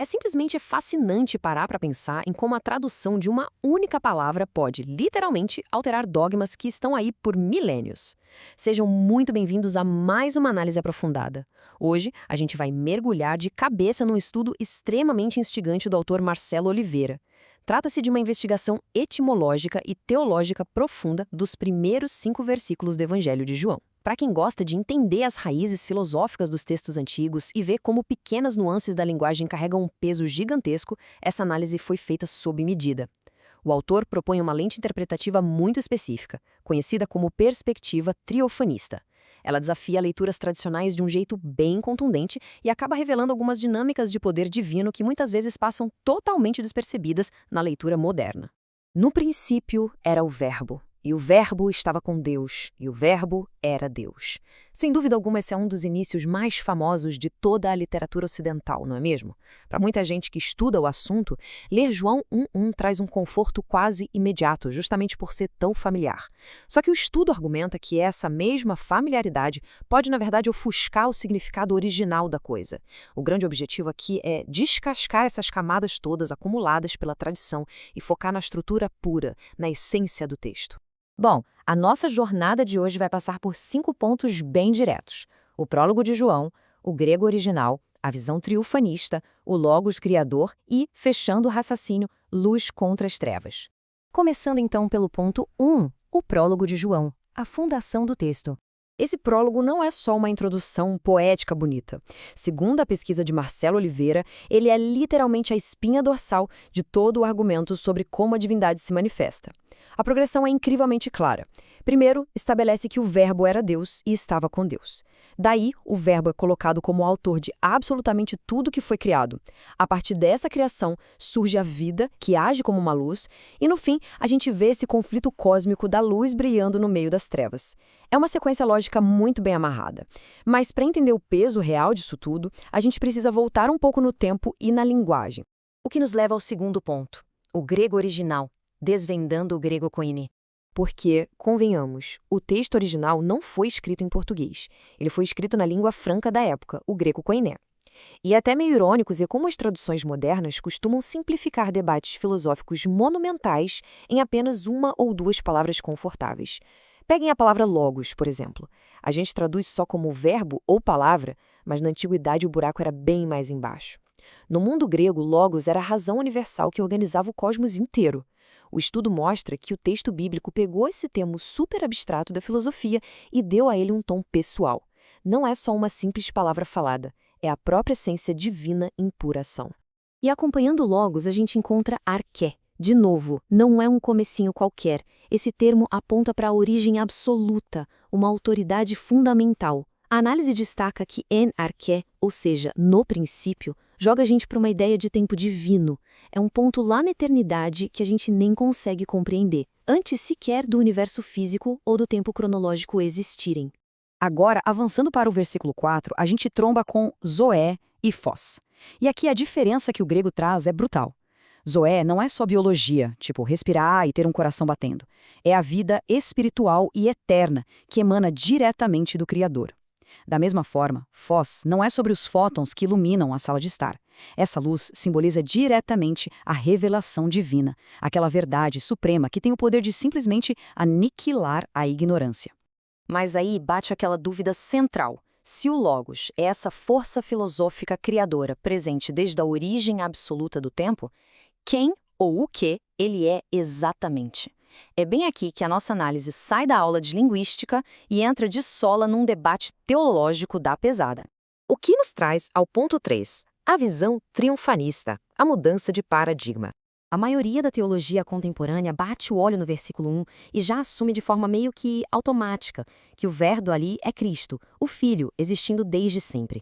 simplesmente fascinante parar para pensar em como a tradução de uma única palavra pode, literalmente, alterar dogmas que estão aí por milênios. Sejam muito bem-vindos a mais uma análise aprofundada. Hoje, a gente vai mergulhar de cabeça num estudo extremamente instigante do autor Marcelo Oliveira. Trata-se de uma investigação etimológica e teológica profunda dos primeiros 5 versículos do Evangelho de João. Para quem gosta de entender as raízes filosóficas dos textos antigos e ver como pequenas nuances da linguagem carregam um peso gigantesco, essa análise foi feita sob medida. O autor propõe uma lente interpretativa muito específica, conhecida como perspectiva triofanista. Ela desafia leituras tradicionais de um jeito bem contundente e acaba revelando algumas dinâmicas de poder divino que muitas vezes passam totalmente despercebidas na leitura moderna. No princípio era o Verbo. E o Verbo estava com Deus, e o Verbo era Deus. Sem dúvida alguma, esse é um dos inícios mais famosos de toda a literatura ocidental, não é mesmo? Para muita gente que estuda o assunto, ler João 1:1 traz um conforto quase imediato, justamente por ser tão familiar. Só que o estudo argumenta que essa mesma familiaridade pode, na verdade, ofuscar o significado original da coisa. O grande objetivo aqui é descascar essas camadas todas acumuladas pela tradição e focar na estrutura pura, na essência do texto. Bom, a nossa jornada de hoje vai passar por 5 pontos bem diretos. O prólogo de João, o grego original, a visão triunfanista, o logos criador e, fechando o raciocínio, luz contra as trevas. Começando então pelo ponto 1, o prólogo de João, a fundação do texto. Esse prólogo não é só uma introdução poética bonita. Segundo a pesquisa de Marcelo Oliveira, ele é literalmente a espinha dorsal de todo o argumento sobre como a divindade se manifesta. A progressão é incrivelmente clara. Primeiro, estabelece que o Verbo era Deus e estava com Deus. Daí, o Verbo é colocado como autor de absolutamente tudo que foi criado. A partir dessa criação, surge a vida, que age como uma luz, e no fim, a gente vê esse conflito cósmico da luz brilhando no meio das trevas. É uma sequência lógica muito bem amarrada. Mas para entender o peso real disso tudo, a gente precisa voltar um pouco no tempo e na linguagem. O que nos leva ao segundo ponto, o grego original. Desvendando o grego koine. Porque, convenhamos, o texto original não foi escrito em português. Ele foi escrito na língua franca da época, o grego koiné. E é até meio irônico ver como as traduções modernas costumam simplificar debates filosóficos monumentais em apenas 1 ou 2 palavras confortáveis. Peguem a palavra logos, por exemplo. A gente traduz só como verbo ou palavra, mas na antiguidade o buraco era bem mais embaixo. No mundo grego, logos era a razão universal que organizava o cosmos inteiro. O estudo mostra que o texto bíblico pegou esse termo super abstrato da filosofia e deu a ele um tom pessoal. Não é só uma simples palavra falada, é a própria essência divina em pura ação. E acompanhando logos, a gente encontra arqué. De novo, não é um comecinho qualquer. Esse termo aponta para a origem absoluta, uma autoridade fundamental. A análise destaca que en arqué, ou seja, no princípio, joga a gente para uma ideia de tempo divino. É um ponto lá na eternidade que a gente nem consegue compreender, antes sequer do universo físico ou do tempo cronológico existirem. Agora, avançando para o versículo 4, a gente tromba com zoé e phos. E aqui a diferença que o grego traz é brutal. Zoé não é só biologia, tipo respirar e ter um coração batendo. É a vida espiritual e eterna que emana diretamente do Criador. Da mesma forma, phos não é sobre os fótons que iluminam a sala de estar. Essa luz simboliza diretamente a revelação divina, aquela verdade suprema que tem o poder de simplesmente aniquilar a ignorância. Mas aí bate aquela dúvida central. Se o Logos é essa força filosófica criadora presente desde a origem absoluta do tempo, quem ou o que ele é exatamente? É bem aqui que a nossa análise sai da aula de linguística e entra de sola num debate teológico da pesada. O que nos traz ao ponto 3, a visão triunfanista, a mudança de paradigma. A maioria da teologia contemporânea bate o olho no versículo 1 e já assume de forma meio que automática que o Verbo ali é Cristo, o Filho, existindo desde sempre.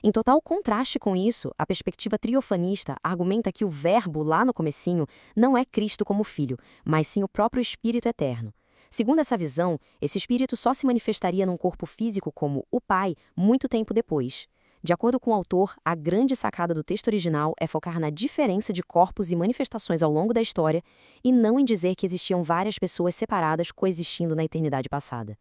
Em total contraste com isso, a perspectiva triofanista argumenta que o Verbo lá no comecinho não é Cristo como Filho, mas sim o próprio Espírito Eterno. Segundo essa visão, esse Espírito só se manifestaria num corpo físico como o Pai muito tempo depois. De acordo com o autor, a grande sacada do texto original é focar na diferença de corpos e manifestações ao longo da história e não em dizer que existiam várias pessoas separadas coexistindo na eternidade passada.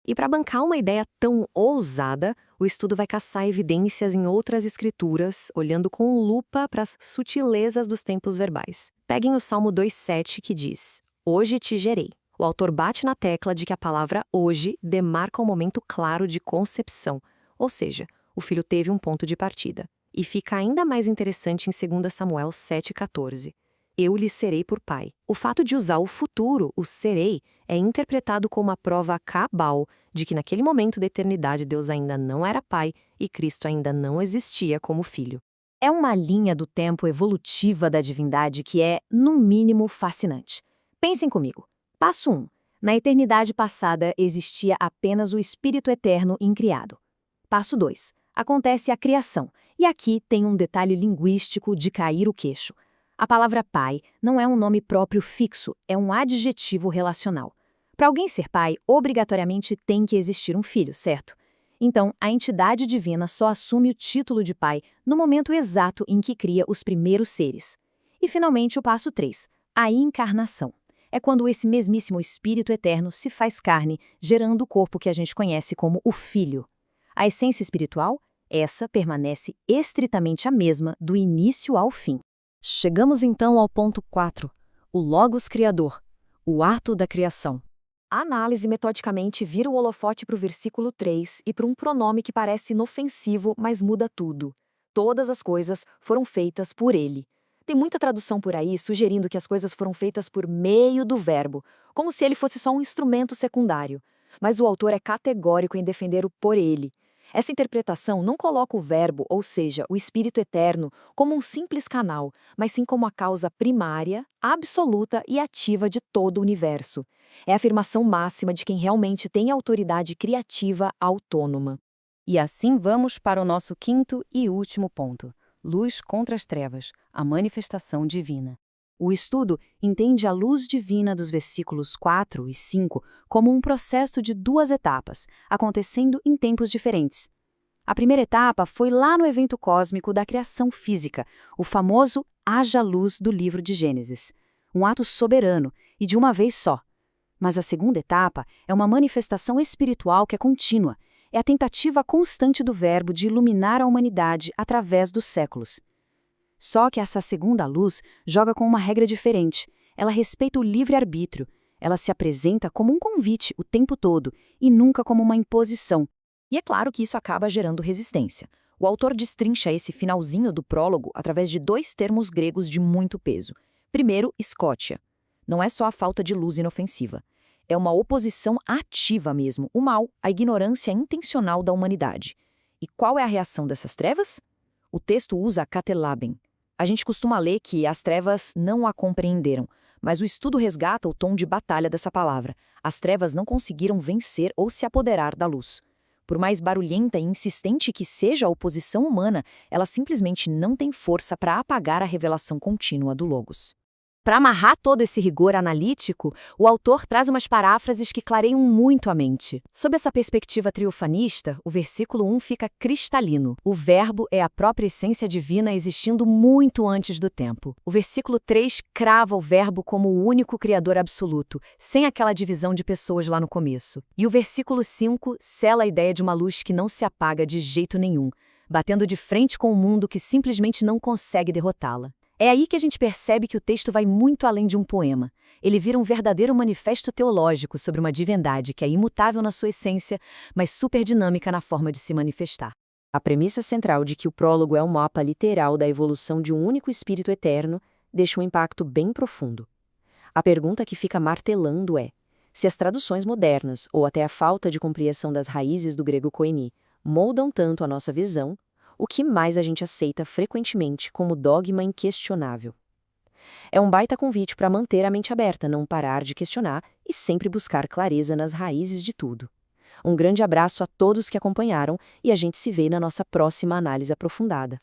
E para bancar uma ideia tão ousada, o estudo vai caçar evidências em outras escrituras, olhando com lupa para as sutilezas dos tempos verbais. Peguem o Salmo 2,7 que diz: Hoje te gerei. O autor bate na tecla de que a palavra hoje demarca um momento claro de concepção, ou seja, o filho teve um ponto de partida. E fica ainda mais interessante em 2 Samuel 7,14. Eu lhe serei por pai. O fato de usar o futuro, o serei, é interpretado como uma prova cabal de que naquele momento da eternidade Deus ainda não era pai e Cristo ainda não existia como filho. É uma linha do tempo evolutiva da divindade que é, no mínimo, fascinante. Pensem comigo. Passo 1. Na eternidade passada existia apenas o Espírito Eterno incriado. Passo 2. Acontece a criação, e aqui tem um detalhe linguístico de cair o queixo. A palavra pai não é um nome próprio fixo, é um adjetivo relacional. Para alguém ser pai, obrigatoriamente tem que existir um filho, certo? Então, a entidade divina só assume o título de pai no momento exato em que cria os primeiros seres. E, finalmente, o passo 3, a encarnação. É quando esse mesmíssimo Espírito Eterno se faz carne, gerando o corpo que a gente conhece como o Filho. A essência espiritual, essa permanece estritamente a mesma do início ao fim. Chegamos então ao ponto 4, o Logos Criador, o ato da criação. A análise metodicamente vira o holofote para o versículo 3 e para um pronome que parece inofensivo, mas muda tudo. Todas as coisas foram feitas por ele. Tem muita tradução por aí sugerindo que as coisas foram feitas por meio do verbo, como se ele fosse só um instrumento secundário. Mas o autor é categórico em defender o por ele. Essa interpretação não coloca o verbo, ou seja, o Espírito Eterno, como um simples canal, mas sim como a causa primária, absoluta e ativa de todo o universo. É a afirmação máxima de quem realmente tem autoridade criativa autônoma. E assim vamos para o nosso quinto e último ponto: luz contra as trevas, a manifestação divina. O estudo entende a luz divina dos versículos 4 e 5 como um processo de duas etapas, acontecendo em tempos diferentes. A primeira etapa foi lá no evento cósmico da criação física, o famoso haja luz do livro de Gênesis, um ato soberano e de uma vez só. Mas a segunda etapa é uma manifestação espiritual que é contínua, é a tentativa constante do Verbo de iluminar a humanidade através dos séculos. Só que essa segunda luz joga com uma regra diferente. Ela respeita o livre-arbítrio. Ela se apresenta como um convite o tempo todo e nunca como uma imposição. E é claro que isso acaba gerando resistência. O autor destrincha esse finalzinho do prólogo através de dois termos gregos de muito peso. Primeiro, escótia. Não é só a falta de luz inofensiva. É uma oposição ativa mesmo, o mal, a ignorância intencional da humanidade. E qual é a reação dessas trevas? O texto usa katelaben. A gente costuma ler que as trevas não a compreenderam, mas o estudo resgata o tom de batalha dessa palavra. As trevas não conseguiram vencer ou se apoderar da luz. Por mais barulhenta e insistente que seja a oposição humana, ela simplesmente não tem força para apagar a revelação contínua do Logos. Para amarrar todo esse rigor analítico, o autor traz umas paráfrases que clareiam muito a mente. Sob essa perspectiva triofanista, o versículo 1 fica cristalino. O verbo é a própria essência divina existindo muito antes do tempo. O versículo 3 crava o verbo como o único criador absoluto, sem aquela divisão de pessoas lá no começo. E o versículo 5 sela a ideia de uma luz que não se apaga de jeito nenhum, batendo de frente com o mundo que simplesmente não consegue derrotá-la. É aí que a gente percebe que o texto vai muito além de um poema. Ele vira um verdadeiro manifesto teológico sobre uma divindade que é imutável na sua essência, mas superdinâmica na forma de se manifestar. A premissa central de que o prólogo é um mapa literal da evolução de um único espírito eterno deixa um impacto bem profundo. A pergunta que fica martelando é: se as traduções modernas, ou até a falta de compreensão das raízes do grego koine, moldam tanto a nossa visão, o que mais a gente aceita frequentemente como dogma inquestionável? É um baita convite para manter a mente aberta, não parar de questionar e sempre buscar clareza nas raízes de tudo. Um grande abraço a todos que acompanharam e a gente se vê na nossa próxima análise aprofundada.